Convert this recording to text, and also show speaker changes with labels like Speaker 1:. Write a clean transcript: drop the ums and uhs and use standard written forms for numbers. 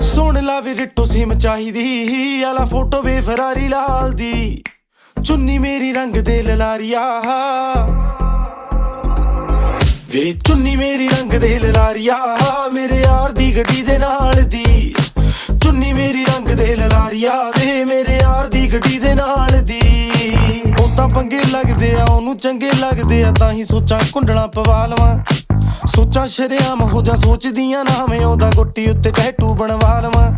Speaker 1: ਸੁਣ ਲਾ ਵੀ ਰਿੱਟੋ ਸਿਮ ਚਾਹੀਦੀ ਆਲਾ ਫੋਟੋ ਵੇ ਫਰਾਰੀ ਲਾਲ ਦੀ ਚੁੰਨੀ ਮੇਰੀ ਰੰਗ ਦੇ ਲਲਾਰੀਆ ਵੇ ਚੁੰਨੀ ਮੇਰੀ ਰੰਗ ਦੇ ਲਲਾਰੀਆ ਮੇਰੇ ਯਾਰ ਦੀ ਗੱਡੀ ਦੇ ਨਾਲ ਦੀ ਚੁੰਨੀ ਮੇਰੀ ਰੰਗ ਦੇ ਲਲਾਰੀਆ ਵੇ ਮੇਰੇ ਯਾਰ ਦੀ ਗੱਡੀ ਦੇ ਨਾਲ ਦੀ ਉਹ ਤਾਂ ਪੰਗੇ ਲੱਗਦੇ ਆ ਉਹਨੂੰ ਚੰਗੇ ਲੱਗਦੇ ਆ ਤਾਂ ਹੀ ਸੋਚਾਂ ਕੁੰਡਲਾਂ ਪਵਾ ਲਵਾਂ ਸੋਚਾਂ ਸ਼ਰੇਆਮ ਹੋ ਜਾ ਸੋਚਦੀਆਂ ਨਾ ਮੈਂ ਉਹਦਾ ਗੁੱਟੀ ਉੱਤੇ ਟੈਟੂ ਬਣਵਾ ਲਵਾਂ